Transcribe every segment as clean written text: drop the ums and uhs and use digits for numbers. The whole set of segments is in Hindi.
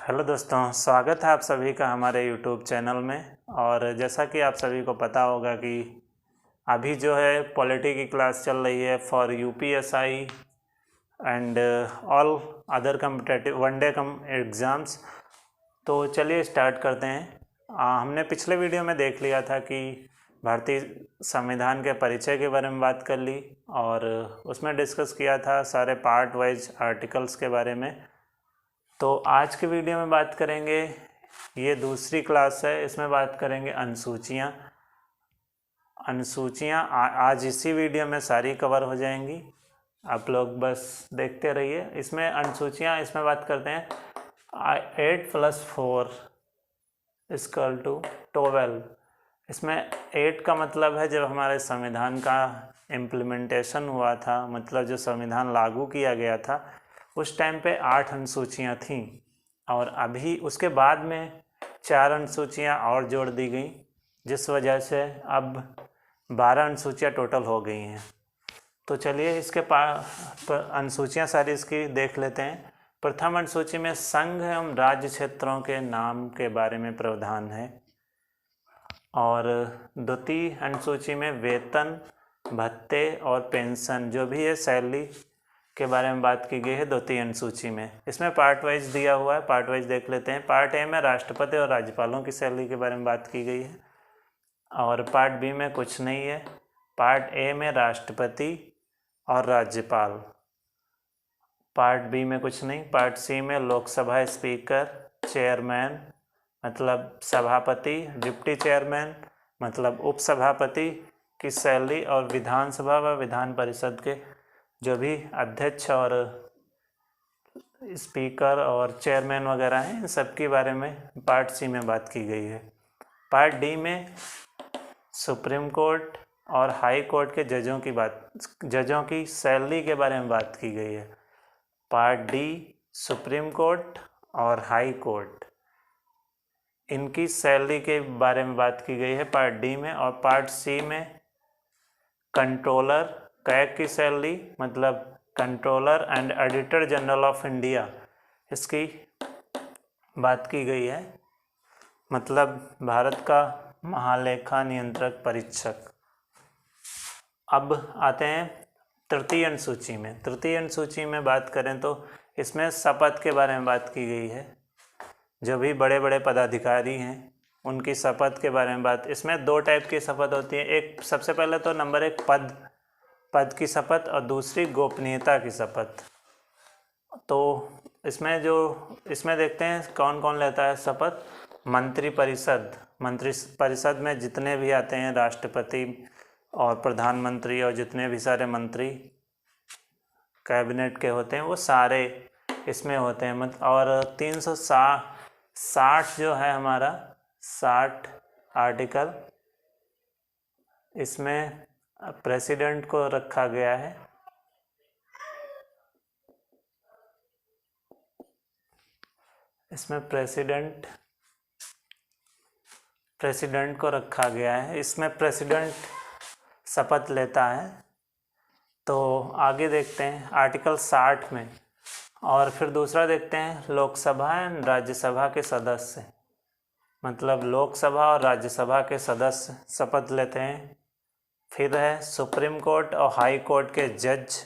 हेलो दोस्तों, स्वागत है आप सभी का हमारे यूट्यूब चैनल में। और जैसा कि आप सभी को पता होगा कि अभी जो है पॉलिटी की क्लास चल रही है for UPSI and all other competitive one day come exams. तो चलिए स्टार्ट करते हैं। हमने पिछले वीडियो में देख लिया था कि भारतीय संविधान के परिचय के बारे में बात कर ली और उसमें डिस्कस किया था सारे पार्ट वाइज आर्टिकल्स के बारे में। तो आज के वीडियो में बात करेंगे, ये दूसरी क्लास है, इसमें बात करेंगे अनुसूचियाँ। आज इसी वीडियो में सारी कवर हो जाएंगी, आप लोग बस देखते रहिए। इसमें अनुसूचियाँ, इसमें बात करते हैं 8 + 4 = 12। इसमें 8 का मतलब है जब हमारे संविधान का इम्प्लीमेंटेशन हुआ था, मतलब जो संविधान लागू किया गया था उस टाइम पे 8 अनुसूचियाँ थीं और अभी उसके बाद में 4 अनुसूचियाँ और जोड़ दी गई, जिस वजह से अब 12 अनुसूचियाँ टोटल हो गई हैं। तो चलिए इसके अनुसूचियाँ सारी इसकी देख लेते हैं। प्रथम अनुसूची में संघ एवं राज्य क्षेत्रों के नाम के बारे में प्रावधान है और द्वितीय अनुसूची में वेतन, भत्ते और पेंशन जो भी है सैलरी के बारे में बात की गई है द्वितीय अनुसूची में। इसमें पार्ट वाइज दिया हुआ है, पार्ट वाइज देख लेते हैं। पार्ट ए में राष्ट्रपति और राज्यपालों की सैलरी के बारे में बात की गई है और पार्ट बी में कुछ नहीं है। पार्ट ए में राष्ट्रपति और राज्यपाल, पार्ट बी में कुछ नहीं। पार्ट सी में लोकसभा स्पीकर, चेयरमैन मतलब सभापति, डिप्टी चेयरमैन मतलब उपसभापति की सैलरी और विधानसभा व विधान परिषद के जो भी अध्यक्ष और स्पीकर और चेयरमैन वगैरह हैं, इन सब के बारे में पार्ट सी में बात की गई है। पार्ट डी में सुप्रीम कोर्ट और हाई कोर्ट के जजों की सैलरी के बारे में बात की गई है। पार्ट डी सुप्रीम कोर्ट और हाई कोर्ट, इनकी सैलरी के बारे में बात की गई है पार्ट डी में। और पार्ट सी में कंट्रोलर कैग की सैलरी मतलब controller and auditor general of India, इसकी बात की गई है, मतलब भारत का महालेखा नियंत्रक परीक्षक। अब आते हैं तृतीय अनुसूची में। तृतीय अनुसूची में बात करें तो इसमें शपथ के बारे में बात की गई है, जो भी बड़े बड़े पदाधिकारी हैं उनकी शपथ के बारे में बात। इसमें 2 टाइप की शपथ होती है, एक सबसे पहले तो नंबर 1 पद की शपथ और दूसरी गोपनीयता की शपथ। तो इसमें देखते हैं कौन कौन लेता है शपथ। मंत्री परिषद में जितने भी आते हैं, राष्ट्रपति और प्रधानमंत्री और जितने भी सारे मंत्री कैबिनेट के होते हैं वो सारे इसमें होते हैं। और 360 जो है हमारा 60 आर्टिकल, इसमें प्रेसिडेंट को रखा गया है। इसमें प्रेसिडेंट को रखा गया है, इसमें प्रेसिडेंट शपथ लेता है। तो आगे देखते हैं आर्टिकल 60 में। और फिर दूसरा देखते हैं लोकसभा एंड राज्यसभा के सदस्य, मतलब लोकसभा और राज्यसभा के सदस्य शपथ लेते हैं। फिर है सुप्रीम कोर्ट और हाई कोर्ट के जज,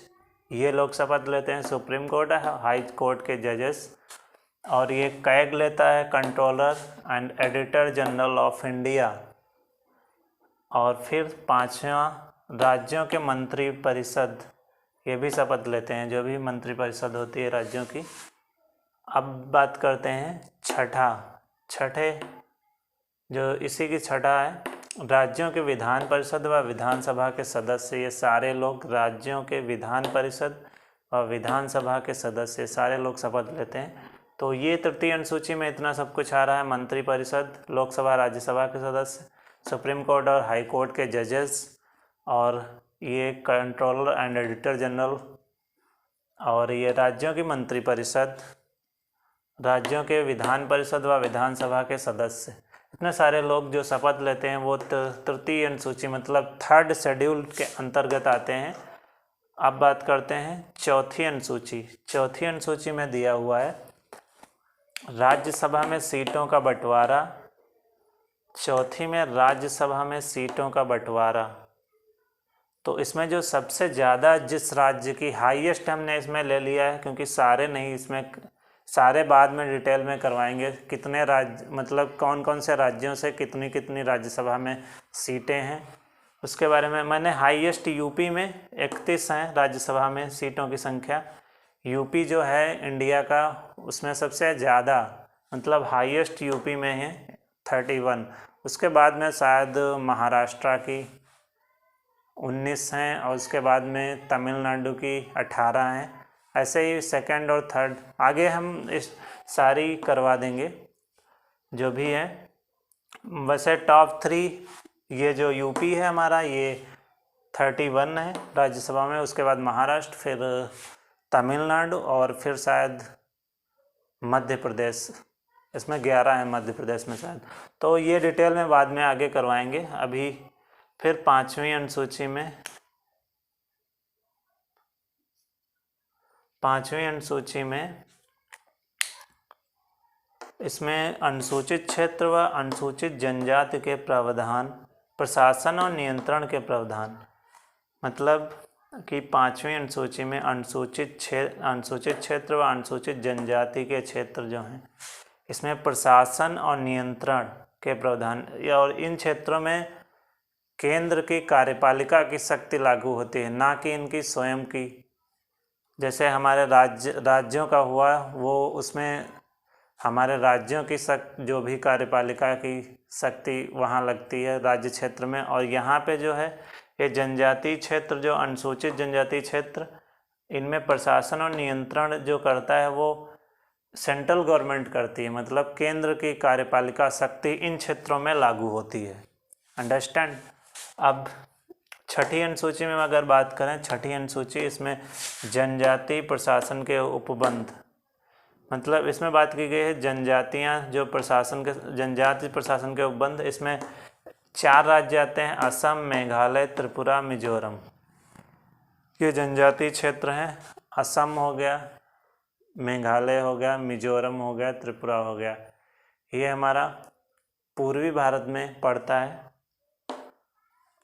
ये लोग शपथ लेते हैं, सुप्रीम कोर्ट और हाई कोर्ट के जजेस। और ये कैग लेता है controller and editor general of India. और फिर 5वां राज्यों के मंत्री परिषद, ये भी शपथ लेते हैं, जो भी मंत्री परिषद होती है राज्यों की। अब बात करते हैं छठे जो इसी की छठा है, राज्यों के विधान परिषद व विधानसभा के सदस्य। ये सारे लोग राज्यों के विधान परिषद और विधानसभा के सदस्य सारे लोग शपथ लेते हैं। तो ये तृतीय अनुसूची में इतना सब कुछ आ रहा है, मंत्री परिषद, लोकसभा राज्यसभा के सदस्य, सुप्रीम कोर्ट और हाई कोर्ट के जजेस, और ये कंट्रोलर एंड एडिटर जनरल, और ये राज्यों की मंत्री परिषद, राज्यों के विधान परिषद व विधानसभा के सदस्य। इतने सारे लोग जो शपथ लेते हैं वो तृतीय अनुसूची मतलब 3rd शेड्यूल के अंतर्गत आते हैं। अब बात करते हैं चौथी अनुसूची में दिया हुआ है राज्यसभा में सीटों का बंटवारा, चौथी में राज्यसभा में सीटों का बंटवारा। तो इसमें जो सबसे ज़्यादा जिस राज्य की हाईएस्ट हमने इसमें ले लिया है, क्योंकि सारे नहीं, इसमें सारे बाद में डिटेल में करवाएंगे कितने राज्य, मतलब कौन कौन से राज्यों से कितनी कितनी राज्यसभा में सीटें हैं उसके बारे में। मैंने हाईएस्ट यूपी में 31 हैं राज्यसभा में सीटों की संख्या। यूपी जो है इंडिया का, उसमें सबसे ज़्यादा मतलब हाईएस्ट यूपी में है 31। उसके बाद में शायद महाराष्ट्र की 19 हैं और उसके बाद में तमिलनाडु की 18 हैं। ऐसे ही सेकंड और थर्ड आगे हम इस सारी करवा देंगे जो भी है। वैसे टॉप 3 ये जो यूपी है हमारा, ये 31 है राज्यसभा में। उसके बाद महाराष्ट्र, फिर तमिलनाडु और फिर शायद मध्य प्रदेश, इसमें 11 है मध्य प्रदेश में शायद। तो ये डिटेल में बाद में आगे करवाएंगे। अभी फिर 5वीं अनुसूची में, 5वीं अनुसूची में इसमें अनुसूचित क्षेत्र व अनुसूचित जनजाति के प्रावधान, प्रशासन और नियंत्रण के प्रावधान। मतलब कि 5वीं अनुसूची में अनुसूचित क्षेत्र व अनुसूचित जनजाति के क्षेत्र जो हैं, इसमें प्रशासन और नियंत्रण के प्रावधान, और इन क्षेत्रों में केंद्र की कार्यपालिका की शक्ति लागू होती है, ना कि इनकी स्वयं की। जैसे हमारे राज्यों का हुआ, वो उसमें हमारे राज्यों की जो भी कार्यपालिका की शक्ति वहाँ लगती है राज्य क्षेत्र में। और यहाँ पे जो है ये जनजातीय क्षेत्र, जो अनुसूचित जनजातीय क्षेत्र, इनमें प्रशासन और नियंत्रण जो करता है वो सेंट्रल गवर्नमेंट करती है, मतलब केंद्र की कार्यपालिका शक्ति इन क्षेत्रों में लागू होती है। अंडरस्टैंड। अब छठी अनुसूची में अगर बात करें, छठी अनुसूची, इसमें जनजातीय प्रशासन के उपबंध, मतलब इसमें बात की गई है जनजातियां जो प्रशासन के, जनजातीय प्रशासन के उपबंध। इसमें 4 राज्य आते हैं, असम, मेघालय, त्रिपुरा, मिजोरम। ये जनजातीय क्षेत्र हैं। असम हो गया, मेघालय हो गया, मिजोरम हो गया, त्रिपुरा हो गया। ये हमारा पूर्वी भारत में पड़ता है।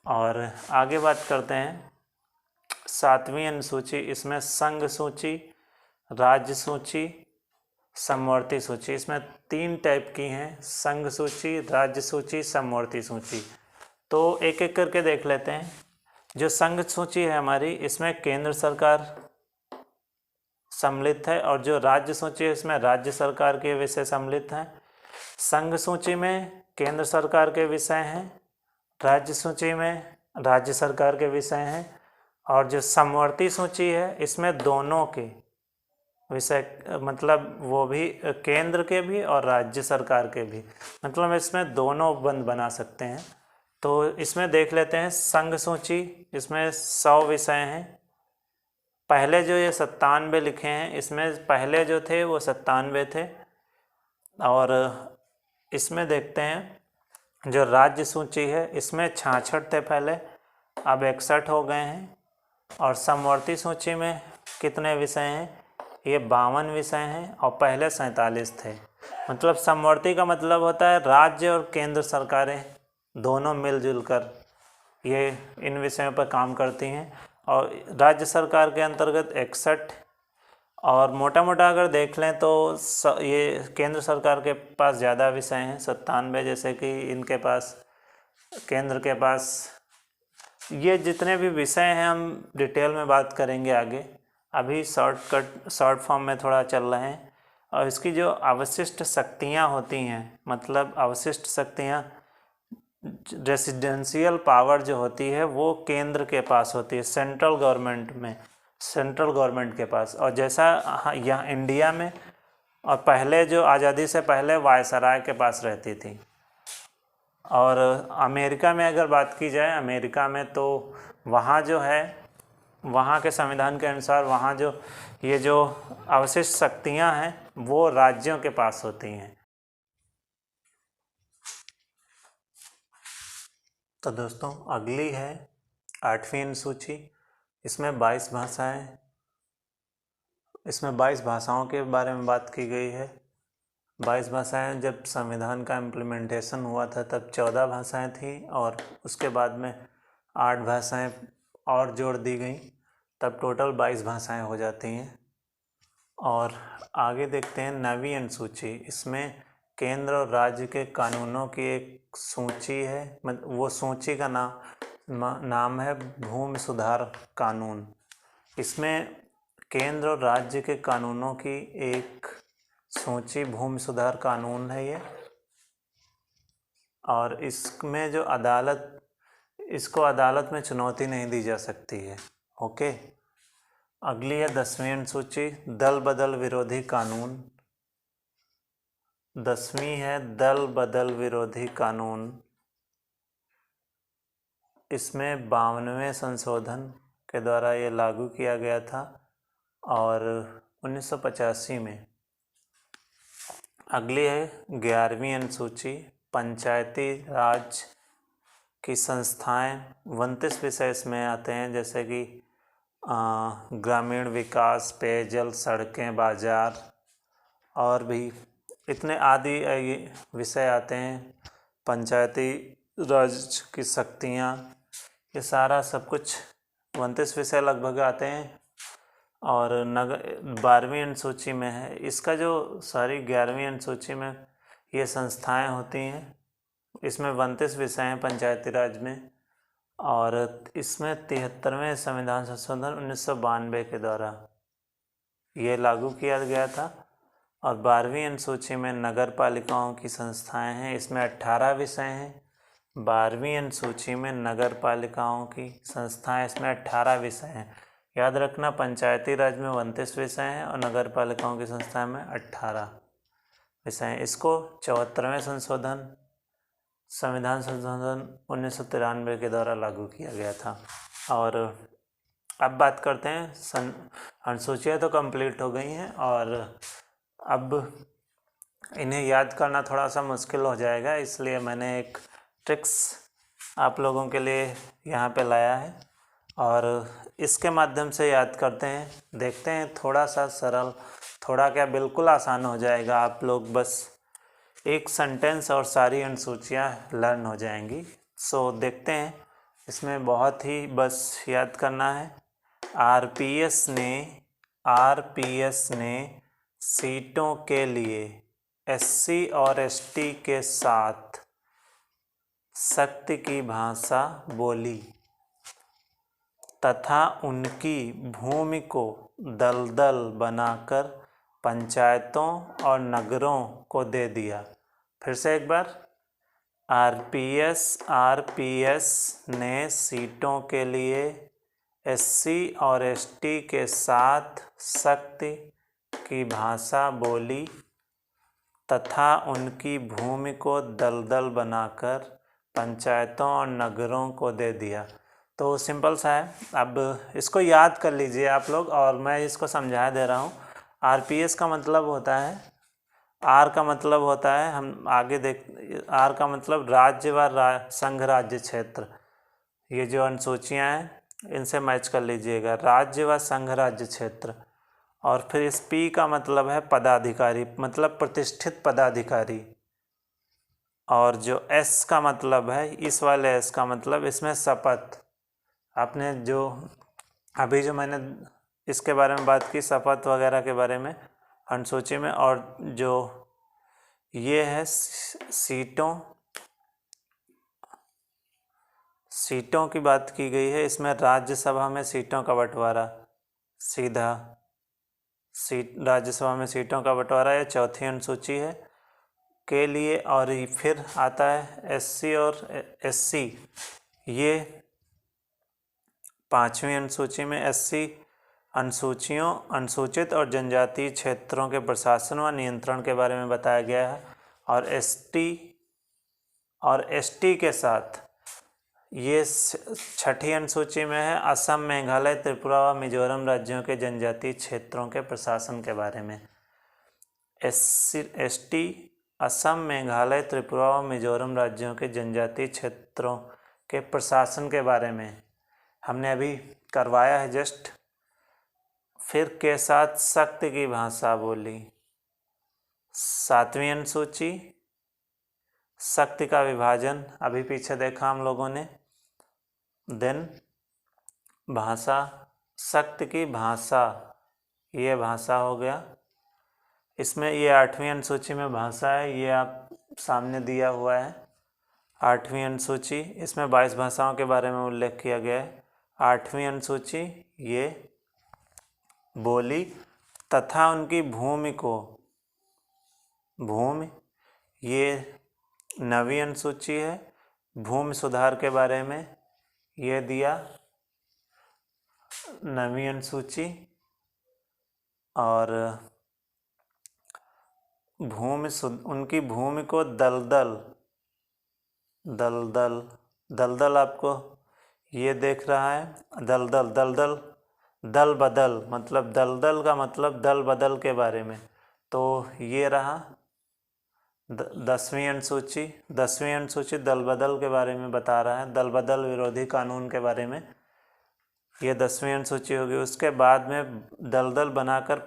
और आगे बात करते हैं 7वीं अनुसूची। इसमें संघ सूची, राज्य सूची, समवर्ती सूची। इसमें 3 टाइप की हैं, संघ सूची, राज्य सूची, समवर्ती सूची। तो एक एक करके देख लेते हैं। जो संघ सूची है हमारी, इसमें केंद्र सरकार सम्मिलित है, और जो राज्य सूची है इसमें राज्य सरकार के विषय सम्मिलित हैं। संघ सूची में केंद्र सरकार के विषय हैं, राज्य सूची में राज्य सरकार के विषय हैं, और जो समवर्ती सूची है इसमें दोनों के विषय, मतलब वो भी केंद्र के भी और राज्य सरकार के भी, मतलब इसमें दोनों उपबंध बना सकते हैं। तो इसमें देख लेते हैं संघ सूची। इसमें 100 विषय हैं। पहले जो ये 97 लिखे हैं, इसमें पहले जो थे वो 97 थे। और इसमें देखते हैं जो राज्य सूची है इसमें 66 थे पहले, अब 61 हो गए हैं। और समवर्ती सूची में कितने विषय हैं? ये 52 विषय हैं और पहले 47 थे। मतलब समवर्ती का मतलब होता है राज्य और केंद्र सरकारें दोनों मिलजुल कर ये इन विषयों पर काम करती हैं। और राज्य सरकार के अंतर्गत 61, और मोटा मोटा अगर देख लें तो ये केंद्र सरकार के पास ज़्यादा विषय हैं, 97, जैसे कि इनके पास, केंद्र के पास। ये जितने भी विषय हैं हम डिटेल में बात करेंगे आगे, अभी शॉर्ट फॉर्म में थोड़ा चल रहे हैं। और इसकी जो अवशिष्ट शक्तियाँ होती हैं, मतलब अवशिष्ट शक्तियाँ, रेसिडेंशियल पावर जो होती है वो केंद्र के पास होती है, सेंट्रल गवर्नमेंट के पास। और जैसा यहाँ इंडिया में, और पहले जो आज़ादी से पहले वायसराय के पास रहती थी। और अमेरिका में अगर बात की जाए, अमेरिका में तो वहाँ जो है, वहाँ के संविधान के अनुसार वहाँ जो ये जो अवशिष्ट शक्तियाँ हैं वो राज्यों के पास होती हैं। तो दोस्तों अगली है 8वीं अनुसूची। इसमें 22 भाषाएं, इसमें 22 भाषाओं के बारे में बात की गई है। 22 भाषाएं जब संविधान का इम्प्लीमेंटेशन हुआ था तब 14 भाषाएं थी और उसके बाद में 8 भाषाएं और जोड़ दी गई, तब टोटल 22 भाषाएं हो जाती हैं। और आगे देखते हैं 9वीं अनुसूची। इसमें केंद्र और राज्य के कानूनों की एक सूची है, वो सूची का नाम है भूमि सुधार कानून। इसमें केंद्र और राज्य के कानूनों की एक सूची भूमि सुधार कानून है ये। और इसमें जो इसको अदालत में चुनौती नहीं दी जा सकती है। ओके, अगली है 10वीं अनुसूची, दल बदल विरोधी कानून। 10वीं है दल बदल विरोधी कानून। इसमें 52वें संशोधन के द्वारा ये लागू किया गया था और 1985 में। अगली है 11वीं अनुसूची, पंचायती राज की संस्थाएं। 29 विषय इसमें आते हैं, जैसे कि ग्रामीण विकास, पेयजल, सड़कें, बाजार और भी इतने आदि विषय आते हैं। पंचायती राज की शक्तियाँ, ये सारा सब कुछ 29 विषय लगभग आते हैं। और 12वीं अनुसूची में है इसका जो 11वीं अनुसूची में ये संस्थाएं होती हैं। इसमें 32 विषय हैं पंचायती राज में, और इसमें 73वें संविधान संशोधन 1992 के द्वारा ये लागू किया गया था। और 12वीं अनुसूची में नगर पालिकाओं की संस्थाएं हैं, इसमें 18 विषय हैं। 12वीं अनुसूची में नगर पालिकाओं की संस्थाएं, इसमें 18 विषय हैं। याद रखना, पंचायती राज में 29 विषय हैं और नगर पालिकाओं की संस्थाएं में 18 विषय हैं। इसको 74वें संविधान संशोधन 1993 के द्वारा लागू किया गया था। और अब बात करते हैं, अनुसूचियाँ तो कंप्लीट हो गई हैं और अब इन्हें याद करना थोड़ा सा मुश्किल हो जाएगा, इसलिए मैंने एक ट्रिक्स आप लोगों के लिए यहाँ पे लाया है और इसके माध्यम से याद करते हैं। देखते हैं, थोड़ा सा सरल, थोड़ा क्या बिल्कुल आसान हो जाएगा। आप लोग बस एक सेंटेंस और सारी अनुसूचियाँ लर्न हो जाएंगी। सो देखते हैं, इसमें बहुत ही बस याद करना है। आरपीएस ने सीटों के लिए एससी और एसटी के साथ सख्त की भाषा बोली तथा उनकी भूमि को दलदल बनाकर पंचायतों और नगरों को दे दिया। फिर से एक बार, आरपीएस ने सीटों के लिए एससी और एसटी के साथ सख्त की भाषा बोली तथा उनकी भूमि को दलदल बनाकर पंचायतों और नगरों को दे दिया। तो सिंपल सा है, अब इसको याद कर लीजिए आप लोग और मैं इसको समझा दे रहा हूँ। आरपीएस का मतलब होता है, आर का मतलब होता है, हम आगे आर का मतलब राज्य व संघ राज्य क्षेत्र। ये जो अनुसूचियाँ हैं इनसे मैच कर लीजिएगा, राज्य व संघ राज्य क्षेत्र। और फिर इस पी का मतलब है पदाधिकारी, मतलब प्रतिष्ठित पदाधिकारी। और जो एस का मतलब है, इस वाले एस का मतलब इसमें शपथ। आपने जो अभी जो मैंने इसके बारे में बात की, शपथ वगैरह के बारे में अनुसूची में, और जो ये है सीटों की बात की गई है, इसमें राज्यसभा में सीटों का बंटवारा, सीधा राज्यसभा में सीटों का बंटवारा, ये चौथी अनुसूची है के लिए। और फिर आता है एससी और एससी, ये 5वीं अनुसूची में। एससी अनुसूचित और जनजातीय क्षेत्रों के प्रशासन व नियंत्रण के बारे में बताया गया है। और एसटी के साथ ये 6ठी अनुसूची में है, असम, मेघालय, त्रिपुरा व मिजोरम राज्यों के जनजातीय क्षेत्रों के प्रशासन के बारे में। एसटी असम, मेघालय, त्रिपुरा व मिजोरम राज्यों के जनजातीय क्षेत्रों के प्रशासन के बारे में हमने अभी करवाया है जस्ट। फिर के साथ सख्त की भाषा बोली, 7वीं अनुसूची शक्ति का विभाजन, अभी पीछे देखा हम लोगों ने। देन भाषा, शक्ति की भाषा, ये भाषा हो गया। इसमें ये 8वीं अनुसूची में भाषा है, ये आप सामने दिया हुआ है 8वीं अनुसूची। इसमें 22 भाषाओं के बारे में उल्लेख किया गया है। 8वीं अनुसूची ये बोली तथा उनकी भूमि को, भूमि ये 9वीं अनुसूची है। भूमि सुधार के बारे में ये दिया 9वीं अनुसूची। और उनकी भूमि को दलदल, दलदल, दलदल आपको ये देख रहा है, दलदल, दलदल, दल बदल, मतलब दलदल का मतलब दल बदल के बारे में। तो ये रहा 10वीं अनुसूची। 10वीं अनुसूची दल बदल के बारे में बता रहा है, दल बदल विरोधी कानून के बारे में। ये 10वीं अनुसूची होगी। उसके बाद में दलदल बनाकर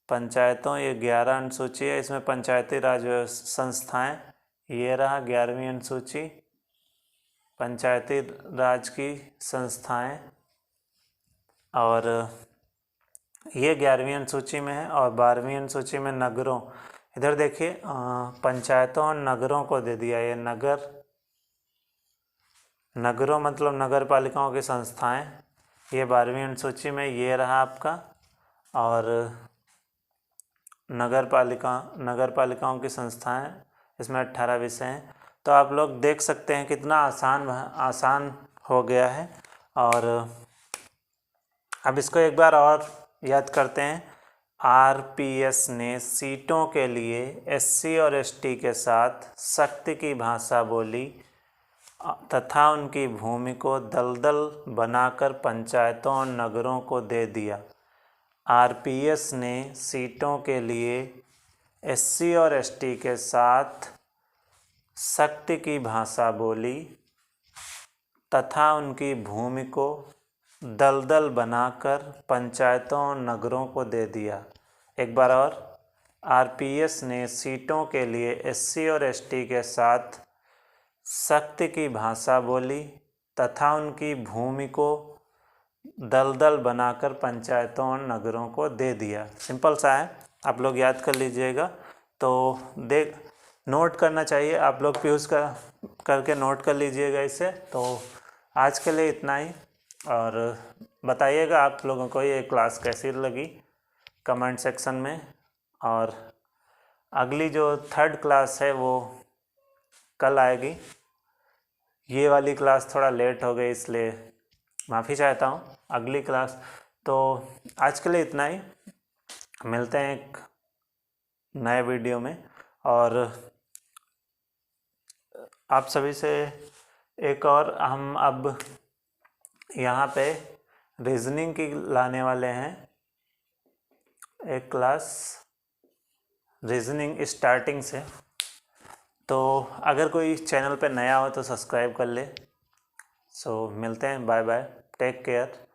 पंचायतों ये 11 अनुसूची है। इसमें पंचायती राज संस्थाएं, ये रहा 11वीं अनुसूची, पंचायती राज की संस्थाएं। और ये 11वीं अनुसूची में है। और 12वीं अनुसूची में नगरों, इधर देखिए पंचायतों और नगरों को दे दिया। ये नगरों मतलब नगर पालिकाओं की संस्थाएं, ये 12वीं अनुसूची में ये रहा आपका। और नगर पालिकाओं की संस्थाएं, इसमें 18 विषय हैं। तो आप लोग देख सकते हैं कितना आसान हो गया है। और अब इसको एक बार और याद करते हैं। आरपीएस ने सीटों के लिए एससी और एसटी के साथ शक्ति की भाषा बोली तथा उनकी भूमि को दलदल बनाकर पंचायतों और नगरों को दे दिया। आरपीएस ने सीटों के लिए एससी और एसटी के साथ शक्ति की भाषा बोली तथा उनकी भूमि को दलदल बनाकर पंचायतों और नगरों को दे दिया। एक बार और, आरपीएस ने सीटों के लिए एससी और एसटी के साथ शक्ति की भाषा बोली तथा उनकी भूमि को दलदल बनाकर पंचायतों और नगरों को दे दिया। सिंपल सा है, आप लोग याद कर लीजिएगा। तो नोट करना चाहिए, आप लोग यूज़ करके नोट कर लीजिएगा इसे। तो आज के लिए इतना ही। और बताइएगा आप लोगों को ये क्लास कैसी लगी कमेंट सेक्शन में। और अगली जो 3rd क्लास है वो कल आएगी। ये वाली क्लास थोड़ा लेट हो गई, इसलिए माफ़ी चाहता हूँ। अगली क्लास, तो आज के लिए इतना ही। मिलते हैं एक नए वीडियो में। और आप सभी से एक और, हम अब यहाँ पे रीजनिंग की लाने वाले हैं एक क्लास, रीजनिंग स्टार्टिंग से। तो अगर कोई चैनल पे नया हो तो सब्सक्राइब कर ले। सो मिलते हैं, बाय बाय, टेक केयर।